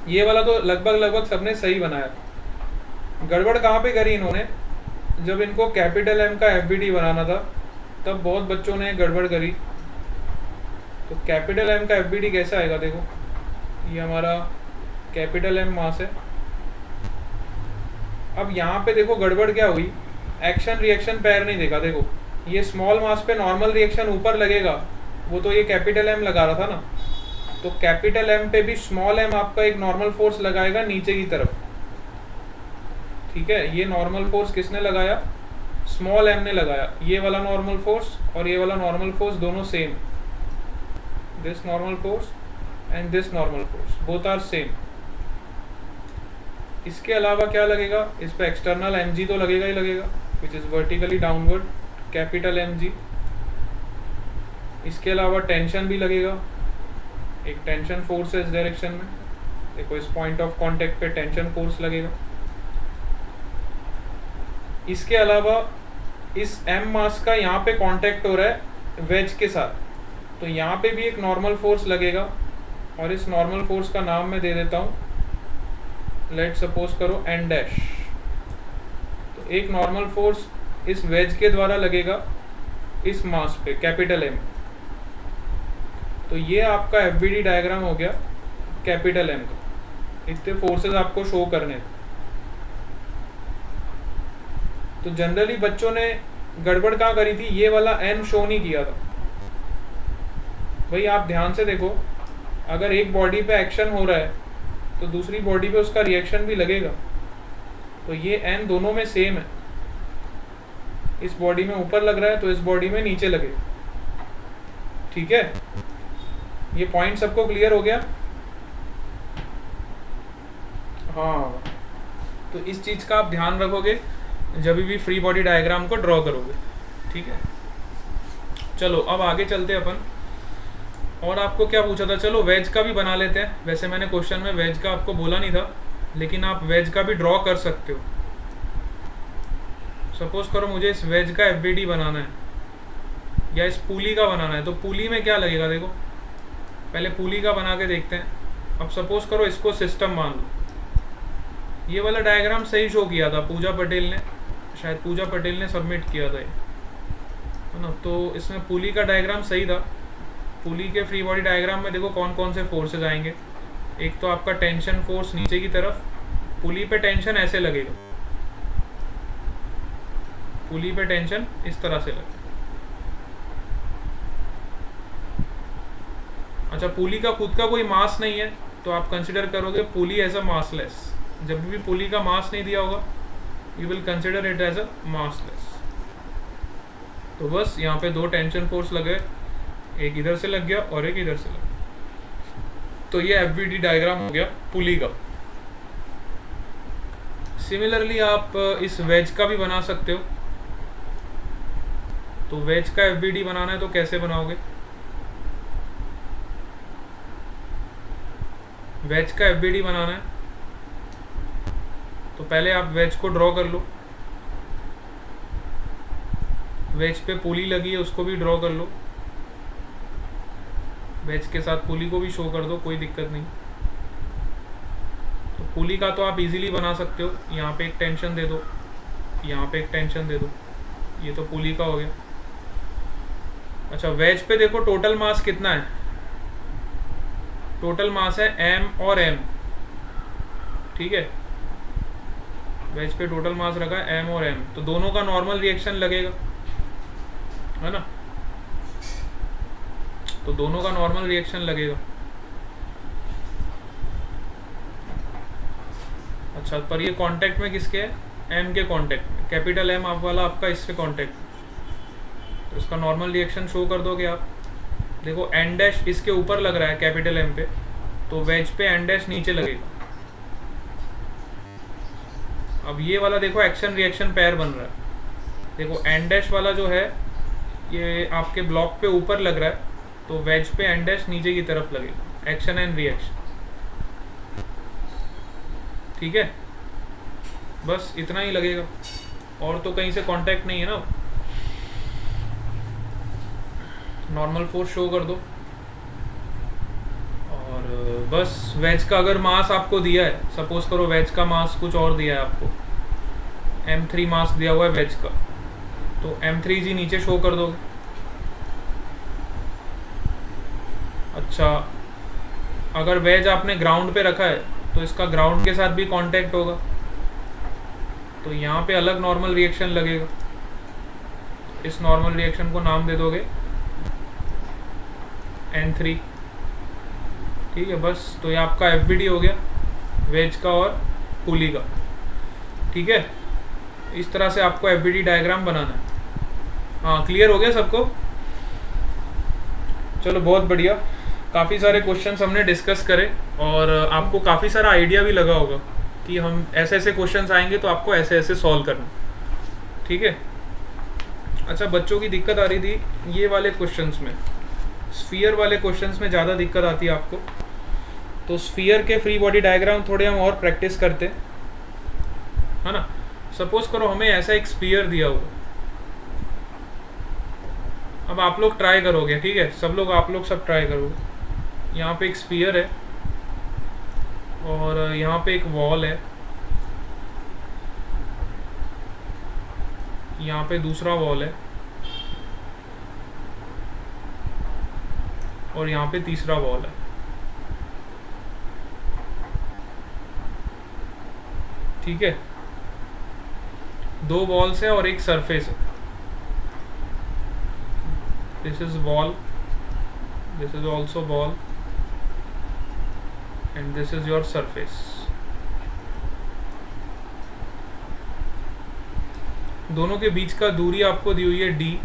ये वाला तो लगभग सबने सही बनाया। गड़बड़ कहाँ पे करी इन्होंने, जब इनको कैपिटल एम का एफबीडी बनाना था तब बहुत बच्चों ने गड़बड़ करी। तो कैपिटल एम का एफबीडी कैसे आएगा, देखो ये हमारा कैपिटल एम मास है। अब यहाँ पे देखो गड़बड़ क्या हुई, एक्शन रिएक्शन पैर नहीं देखा। देखो ये स्मॉल मास पे नॉर्मल रिएक्शन ऊपर लगेगा, वो तो ये कैपिटल एम लगा रहा था ना, तो कैपिटल एम पे भी स्मॉल एम आपका एक नॉर्मल फोर्स लगाएगा नीचे की तरफ, ठीक है। ये नॉर्मल फोर्स किसने लगाया, स्मॉल एम ने लगाया। ये वाला नॉर्मल फोर्स और ये वाला नॉर्मल फोर्स दोनों same, this normal force and this normal force both are same. इसके अलावा क्या लगेगा, इस पे एक्सटर्नल एम जी तो लगेगा ही लगेगा, which is vertically downward capital M g. इसके अलावा टेंशन भी लगेगा, एक टेंशन फोर्स है इस डायरेक्शन में, देखो इस पॉइंट ऑफ कांटेक्ट पे टेंशन फोर्स लगेगा। इसके अलावा इस एम मास का यहाँ पे कांटेक्ट हो रहा है वेज के साथ, तो यहाँ पे भी एक नॉर्मल फोर्स लगेगा, और इस नॉर्मल फोर्स का नाम मैं दे देता हूँ, लेट सपोज करो एन डैश। तो एक नॉर्मल फोर्स इस वेज के द्वारा लगेगा इस मास पे कैपिटल एम। तो ये आपका एफबीडी डायग्राम हो गया कैपिटल एम का। इतने फोर्सेस आपको शो करने थे। तो जनरली बच्चों ने गड़बड़ कहाँ करी थी, ये वाला एन शो नहीं किया था। भाई आप ध्यान से देखो, अगर एक बॉडी पे एक्शन हो रहा है तो दूसरी बॉडी पे उसका रिएक्शन भी लगेगा। तो ये एन दोनों में सेम है, इस बॉडी में ऊपर लग रहा है तो इस बॉडी में नीचे लगेगा, ठीक है। ये पॉइंट सबको क्लियर हो गया। हाँ, तो इस चीज़ का आप ध्यान रखोगे जब भी फ्री बॉडी डायग्राम को ड्रॉ करोगे, ठीक है। चलो अब आगे चलते हैं अपन। और आपको क्या पूछा था, चलो वेज का भी बना लेते हैं। वैसे मैंने क्वेश्चन में वेज का आपको बोला नहीं था, लेकिन आप वेज का भी ड्रॉ कर सकते हो। सपोज करो मुझे इस वेज का एफबीडी बनाना है या इस पुली का बनाना है, तो पुली में क्या लगेगा, देखो पहले पुली का बना के देखते हैं। अब सपोज करो इसको सिस्टम मान लो। ये वाला डायग्राम सही शो किया था पूजा पटेल ने, शायद पूजा पटेल ने सबमिट किया था ये, है ना। तो इसमें पुली का डायग्राम सही था। पुली के फ्री बॉडी डायग्राम में देखो कौन कौन से फोर्सेज आएंगे। एक तो आपका टेंशन फोर्स नीचे की तरफ, पुली पे टेंशन ऐसे लगेगा, पुली पे टेंशन इस तरह से लगेगा। अच्छा, पुली का खुद का कोई मास नहीं है तो आप कंसिडर करोगे पुली एज अ मासलेस। जब भी पुली का मास नहीं दिया होगा you will consider it as a massless. तो बस यहाँ पे दो टेंशन फोर्स लगे, एक इधर से लग गया और एक इधर से लग गया। तो ये एफबीडी डायग्राम हो गया पुली का। सिमिलरली आप इस वेज का भी बना सकते हो। तो वेज का एफबीडी बनाना है तो कैसे बनाओगे? वेज का एफबीडी बनाना है तो पहले आप वेज को ड्रॉ कर लो। वेज पे पुली लगी है उसको भी ड्रॉ कर लो। वेज के साथ पुली को भी शो कर दो, कोई दिक्कत नहीं। तो पुली का तो आप इजीली बना सकते हो। यहाँ पे एक टेंशन दे दो, यहाँ पे एक टेंशन दे दो, ये तो पुली का हो गया। अच्छा, वेज पे देखो टोटल मास कितना है? टोटल मास है m और m, ठीक है। वेज पे टोटल मास रखा है m और m, तो दोनों का नॉर्मल रिएक्शन लगेगा, है ना। तो दोनों का नॉर्मल रिएक्शन लगेगा। अच्छा, पर ये कांटेक्ट में किसके है? m के कांटेक्ट में। कैपिटल M आप वाला आपका इससे कांटेक्ट, तो इसका नॉर्मल रिएक्शन शो कर दोगे आप। देखो एन डैश इसके ऊपर लग रहा है कैपिटल M पे, तो वेज पे एन डैश नीचे लगेगा। अब ये वाला देखो एक्शन रिएक्शन पेयर बन रहा है। देखो एन डैश वाला जो है ये आपके ब्लॉक पे ऊपर लग रहा है, तो वेज पे एन डैश नीचे की तरफ लगेगा। एक्शन एंड रिएक्शन, ठीक है। बस इतना ही लगेगा, और तो कहीं से कांटेक्ट नहीं है ना। नॉर्मल फोर्स शो कर दो और बस वेज का अगर मास आपको दिया है, सपोज करो वेज का मास कुछ और दिया है आपको, m3 मास दिया हुआ है वेज का, तो m3g नीचे शो कर दोगे। अच्छा, अगर वेज आपने ग्राउंड पे रखा है तो इसका ग्राउंड के साथ भी कांटेक्ट होगा, तो यहाँ पे अलग नॉर्मल रिएक्शन लगेगा। इस नॉर्मल रिएक्शन को नाम दे दोगे N3, ठीक है। बस तो ये आपका एफबीडी हो गया वेज का और पुली का, ठीक है। इस तरह से आपको एफबीडी डायग्राम बनाना है। हाँ, क्लियर हो गया सबको? चलो बहुत बढ़िया। काफ़ी सारे क्वेश्चंस हमने डिस्कस करे और आपको काफ़ी सारा आइडिया भी लगा होगा कि हम ऐसे ऐसे क्वेश्चंस आएंगे तो आपको ऐसे ऐसे सॉल्व करना, ठीक है। अच्छा, बच्चों की दिक्कत आ रही थी ये वाले क्वेश्चंस में, स्फीयर वाले क्वेश्चंस में ज़्यादा दिक्कत आती है आपको। तो स्फीयर के फ्री बॉडी डायग्राम थोड़े हम और प्रैक्टिस करते, है ना। सपोज करो हमें ऐसा एक स्फीयर दिया हुआ, अब आप लोग ट्राई करोगे, ठीक है। सब लोग, आप लोग सब ट्राई करोगे। यहाँ पे एक स्फीयर है और यहाँ पे एक वॉल है, यहाँ पे दूसरा वॉल है और यहाँ पे तीसरा वॉल है, ठीक है। दो वॉल्स है और एक सरफेस है। This is wall, this is also wall and this is your surface. दोनों के बीच का दूरी आपको दी हुई है d,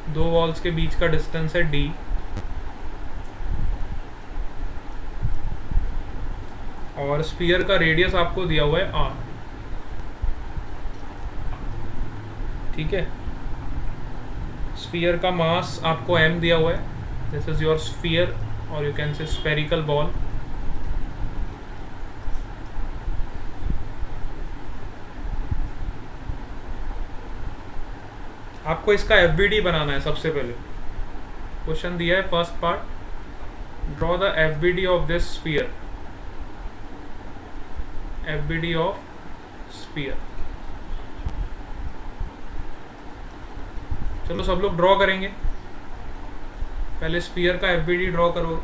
दो वॉल्स के बीच का डिस्टेंस है d, और स्फीयर का रेडियस आपको दिया हुआ है r, ठीक है। स्फीयर का मास आपको m दिया हुआ है, दिस इज योर स्फीयर और you can say spherical ball. आपको इसका एफबीडी बनाना है। सबसे पहले क्वेश्चन दिया है first part, draw the FBD of this sphere, FBD of sphere. चलो सब लोग ड्रॉ करेंगे, पहले स्फीयर का FBD ड्रॉ करो।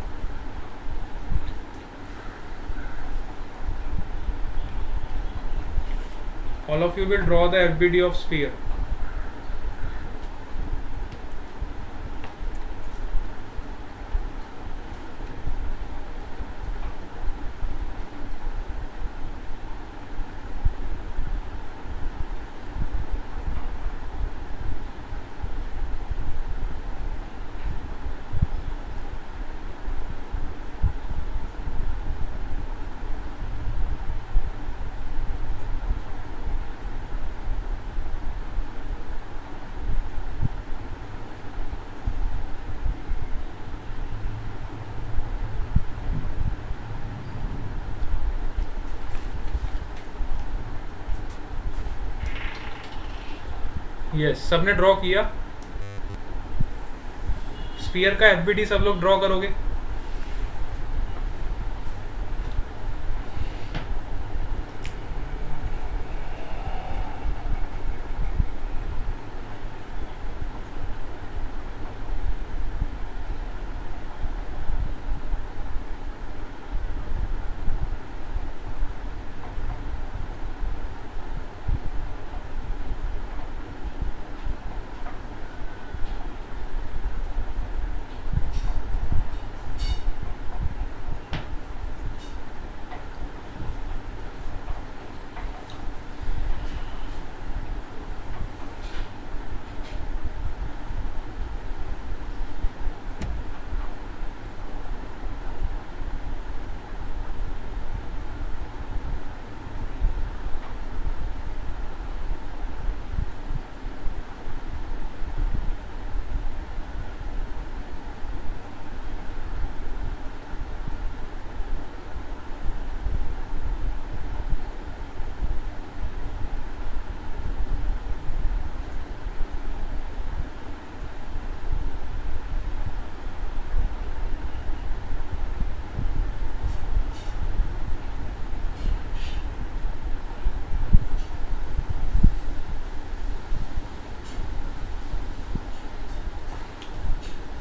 All of you will draw the FBD of sphere. Yes, सबने ड्रॉ किया। स्फीयर का FBD सब लोग ड्रॉ करोगे।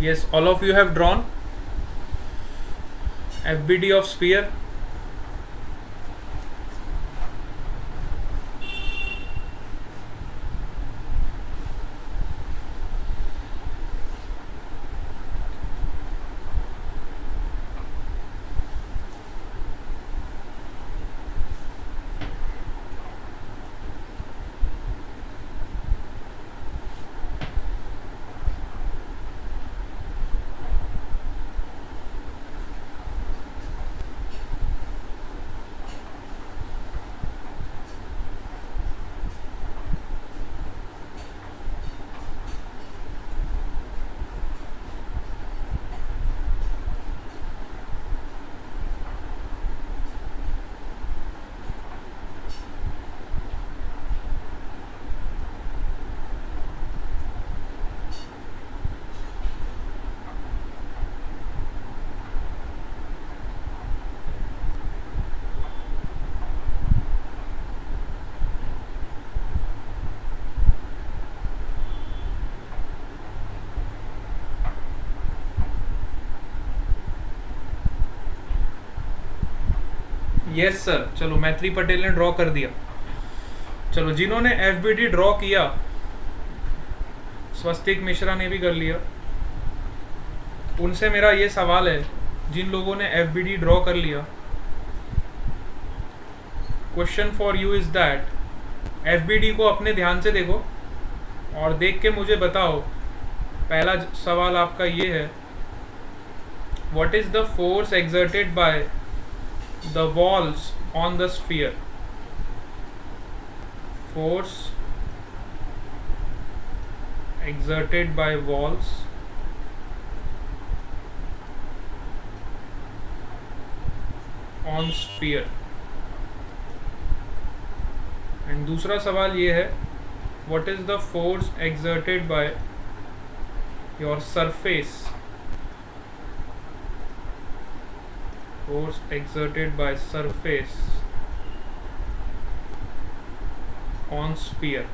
Yes, all of you have drawn FBD of sphere. Yes sir, चलो मैत्री पटेल ने ड्रॉ कर दिया। चलो जिन्होंने FBD ड्रॉ किया, स्वस्तिक मिश्रा ने भी कर लिया। उनसे मेरा ये सवाल है, जिन लोगों ने FBD ड्रॉ कर लिया, question for you is that FBD को अपने ध्यान से देखो और देख के मुझे बताओ। पहला सवाल आपका ये है, what is the force exerted bye the walls on the sphere? Force exerted by walls on sphere. And दूसरा सवाल ये है, what is the force exerted by your surface force exerted by surface on sphere.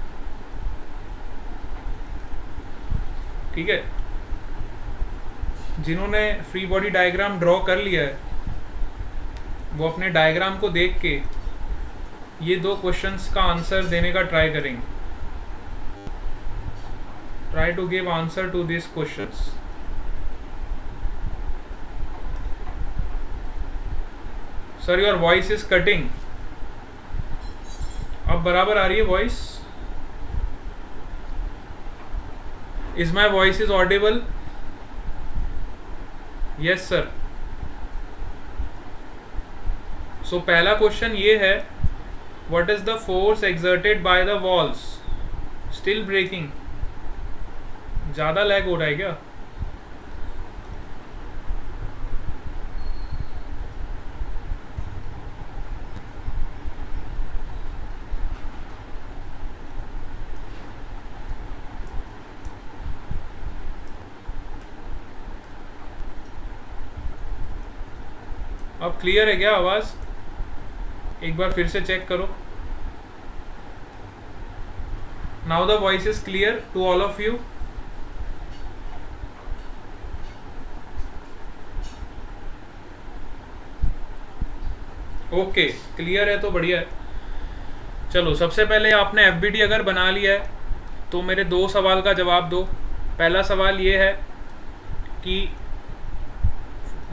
ठीक है, जिन्होंने free body diagram draw कर लिया है वो अपने डायग्राम को देख के ये दो क्वेश्चंस का आंसर देने का ट्राई करेंगे. Try to give answer to this questions. Sir your voice is cutting. अब बराबर आ रही है voice? Is my voice is audible? Yes sir. So पहला क्वेश्चन ये है, what is the force exerted by the walls? Still breaking. ज्यादा lag हो रहा है क्या? अब क्लियर है क्या आवाज? एक बार फिर से चेक करो. Now the voice is clear to all of you. Okay, clear है तो बढ़िया है. चलो, सबसे पहले आपने एफबीटी अगर बना लिया है तो मेरे दो सवाल का जवाब दो. पहला सवाल ये है कि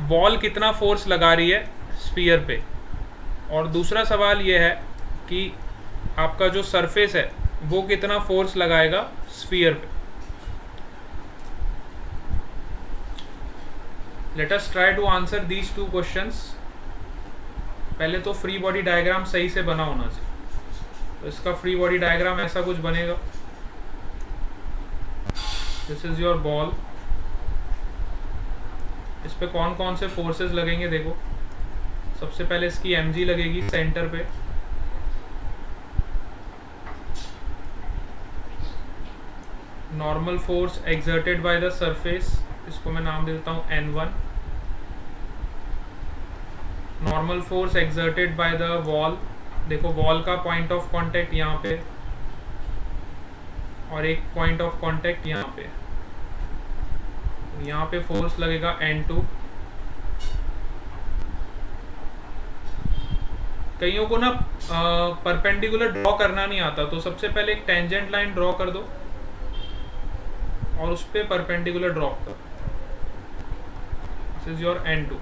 वॉल कितना फोर्स लगा रही है स्फीयर पे, और दूसरा सवाल ये है कि आपका जो सरफेस है वो कितना फोर्स लगाएगा स्फीयर पे. Let us try to answer these two questions. पहले तो फ्री बॉडी डायग्राम सही से बना होना चाहिए. तो इसका फ्री बॉडी डायग्राम ऐसा कुछ बनेगा. This is your ball. इस पे कौन कौन से फोर्सेस लगेंगे देखो. सबसे पहले इसकी mg लगेगी सेंटर पे. Normal force exerted by the surface, इसको मैं नाम दे देता हूँ n1. Normal force exerted by the wall, देखो वॉल का पॉइंट ऑफ कांटेक्ट यहाँ पे और एक पॉइंट ऑफ कांटेक्ट यहाँ पे. यहाँ पे फोर्स लगेगा n2. कईयों को ना परपेंडिकुलर ड्रॉ करना नहीं आता, तो सबसे पहले एक टेंजेंट लाइन ड्रॉ कर दो और उस पे परपेंडिकुलर ड्रॉप करो. This is your n2.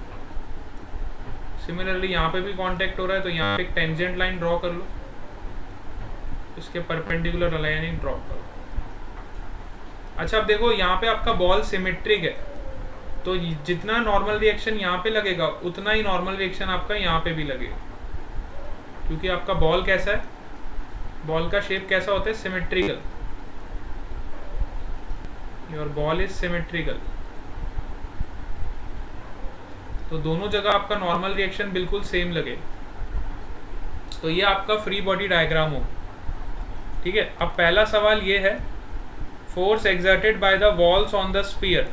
Similarly यहाँ पे भी कांटेक्ट हो रहा है तो यहाँ पे एक टेंजेंट लाइन ड्रॉ कर लो, इसके परपेंडिकुलर लाइन ड्रॉप करो. अच्छा, अब देखो यहाँ पे आपका बॉल सिमेट्रिक है तो जितना नॉर्मल रिएक्शन यहाँ पे लगेगा उतना ही नॉर्मल रिएक्शन आपका यहाँ पे भी लगेगा, क्योंकि आपका बॉल कैसा है, बॉल का शेप कैसा होता है, symmetrical. Your ball is symmetrical. तो दोनों जगह आपका नॉर्मल रिएक्शन बिल्कुल सेम लगे. तो ये आपका फ्री बॉडी डायग्राम हो. ठीक है. अब पहला सवाल ये है, force exerted by the walls on the sphere.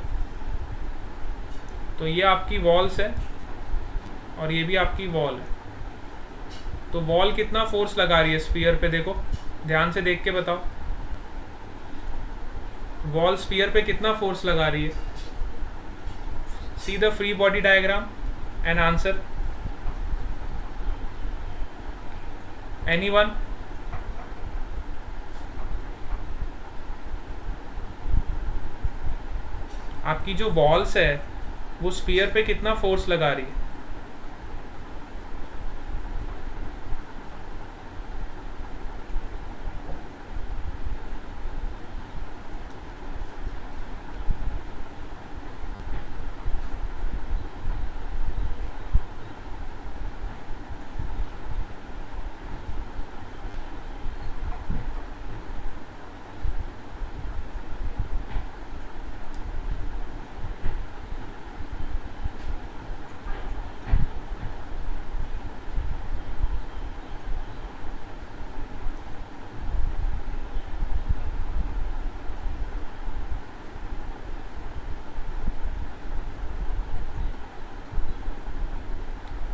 तो ये आपकी वॉल्स है और ये भी आपकी वॉल है. तो वॉल कितना फोर्स लगा रही है स्फीयर पे, देखो ध्यान से देख के बताओ. वॉल स्फीयर पे कितना फोर्स लगा रही है? See the free body diagram and answer. Anyone? आपकी जो वॉल्स है वो स्फीयर पे कितना फोर्स लगा रही है?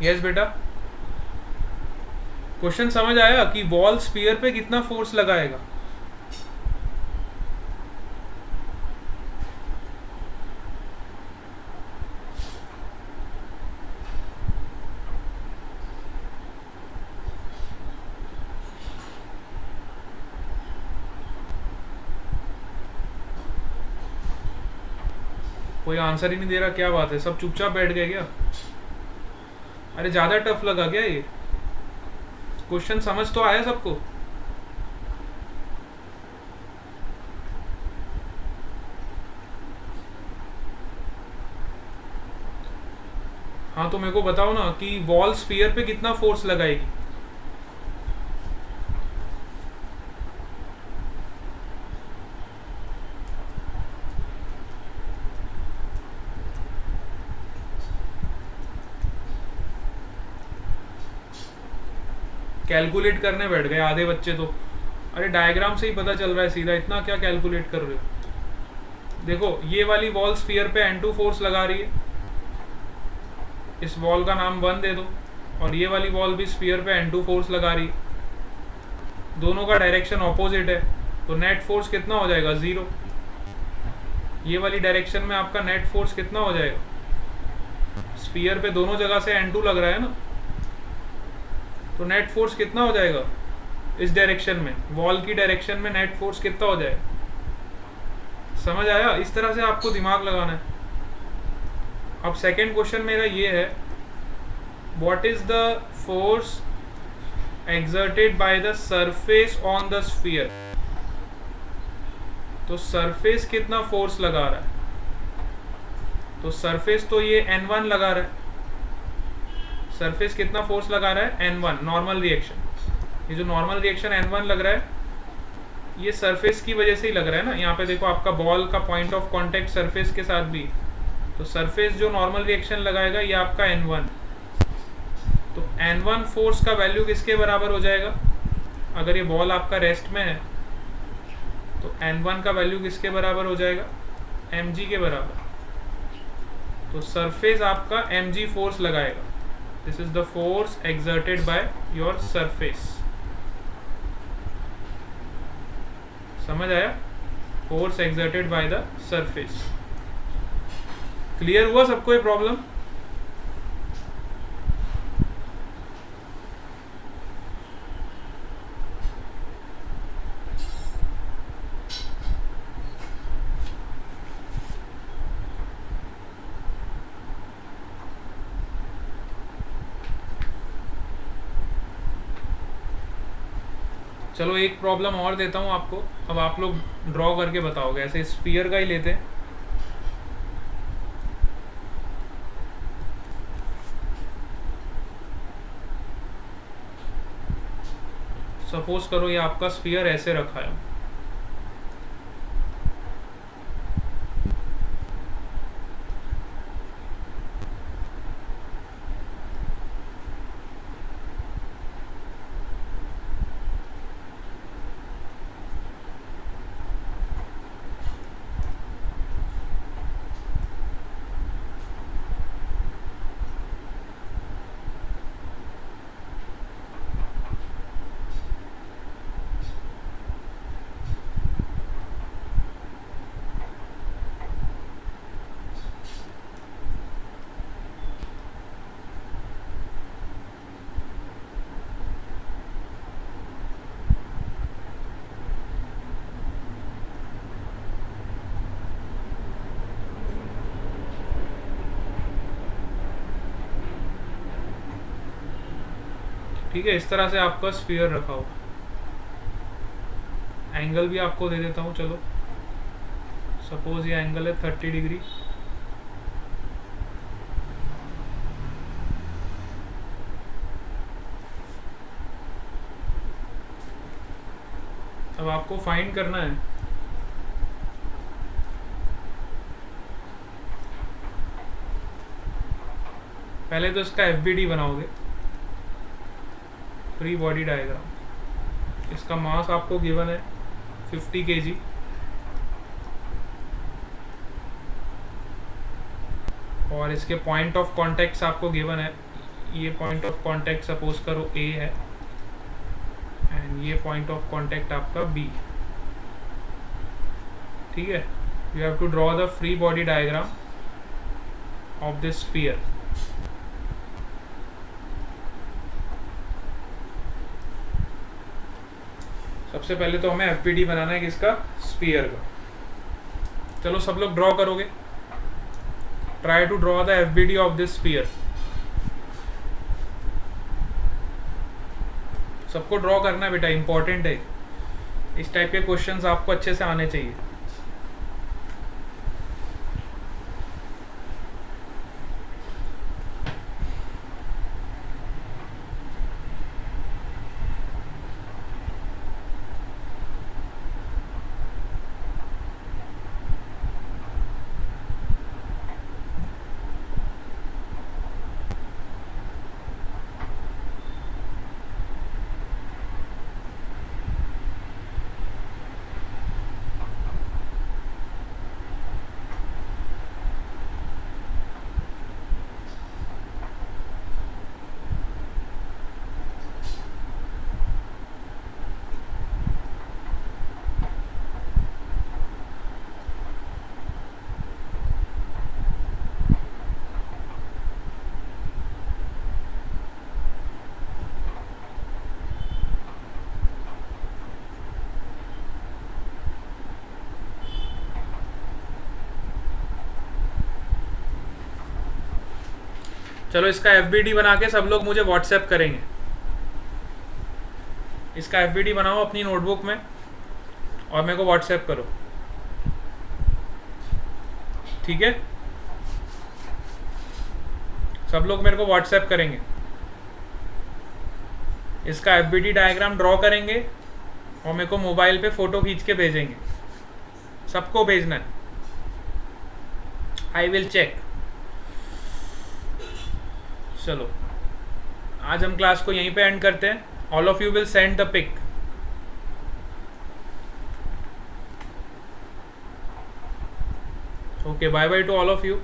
यस बेटा, क्वेश्चन समझ आया कि बॉल स्फीयर पे कितना फोर्स लगाएगा? कोई आंसर ही नहीं दे रहा, क्या बात है, सब चुपचाप बैठ गए क्या? अरे ज्यादा टफ लगा क्या ये क्वेश्चन? समझ तो आया सबको? हाँ तो मेरे को बताओ ना कि बॉल स्फीयर पे कितना फोर्स लगाएगी? कैलकुलेट करने बैठ गए आधे बच्चे तो। अरे डायग्राम से ही पता चल रहा है सीधा, इतना क्या कैलकुलेट कर रहे हो? देखो ये वाली बॉल स्फीयर पे N2 फोर्स लगा रही है, इस बॉल का नाम 1 दे दो, और ये वाली बॉल भी स्फीयर पे N2 फोर्स लगा रही है, दोनों का डायरेक्शन ऑपोजिट है, तो नेट फोर्स कितना हो जाएगा? 0। ये वाली डायरेक्शन में आपका नेट फोर्स कितना हो जाएगा? स्फीयर पे दोनों जगह से N2 लग रहा है ना, तो नेट फोर्स कितना हो जाएगा इस डायरेक्शन में? वॉल की डायरेक्शन में नेट फोर्स कितना हो जाएगा? समझ आया? इस तरह से आपको दिमाग लगाना है। अब सेकंड क्वेश्चन मेरा ये है, what is the force exerted by the surface on the sphere? तो सरफेस कितना फोर्स लगा रहा है? तो सरफेस तो ये N1 लगा रहा है, सरफेस कितना फोर्स लगा रहा है? N1 normal reaction. ये जो नॉर्मल रिएक्शन N1 लग रहा है, ये सरफेस की वजह से ही लग रहा है ना। यहाँ पे देखो आपका बॉल का पॉइंट ऑफ कांटेक्ट सरफेस के साथ भी, तो सरफेस जो नॉर्मल रिएक्शन लगाएगा ये आपका N1। तो N1 फोर्स का वैल्यू किसके बराबर हो जाएगा? अगर ये बॉल आपका रेस्ट में है तो N1 का वैल्यू किसके बराबर हो जाएगा? mg के बराबर। तो सरफेस आपका mg फोर्स लगाएगा। This is the force exerted by your surface. समझ आया? Force exerted by the surface. Clear हुआ सबको ये प्रॉब्लम? चलो एक प्रॉब्लम और देता हूँ आपको, अब आप लोग ड्रॉ करके बताओगे। ऐसे स्फीयर का ही लेते हैं। सपोज करो ये आपका स्फीयर ऐसे रखा है, ठीक है? इस तरह से आपका स्फीयर रखा हो। एंगल भी आपको दे देता हूँ। चलो सपोज ये एंगल है 30 डिग्री। अब आपको फाइंड करना है पहले तो इसका FBD बनाओगे, फ्री बॉडी डायग्राम। इसका मास आपको गिवन है 50 kg, और इसके पॉइंट ऑफ कॉन्टेक्ट्स आपको गिवन है, ये पॉइंट ऑफ कांटेक्ट सपोज करो ए है, एंड ये पॉइंट ऑफ कांटेक्ट आपका बी, ठीक है। You have to draw the free body diagram of this sphere. सबसे पहले तो हमें एफबीडी बनाना है किसका, स्फीयर का। चलो सब लोग ड्रॉ करोगे, try to draw the FBD of this sphere. सबको ड्रॉ करना है बेटा, इंपॉर्टेंट है। इस टाइप के क्वेश्चंस आपको अच्छे से आने चाहिए। चलो इसका एफबीडी बना के सब लोग मुझे व्हाट्सएप करेंगे। इसका एफबीडी बनाओ अपनी नोटबुक में और मेरे को व्हाट्सएप करो, ठीक है। सब लोग मेरे को व्हाट्सएप करेंगे, इसका एफबीडी डायग्राम ड्रॉ करेंगे और मेरे को मोबाइल पे फोटो खींच के भेजेंगे। सबको भेजना है, आई विल चेक। चलो आज हम क्लास को यहीं पे एंड करते हैं। All of you will send the pic. Okay, bye bye to all of you.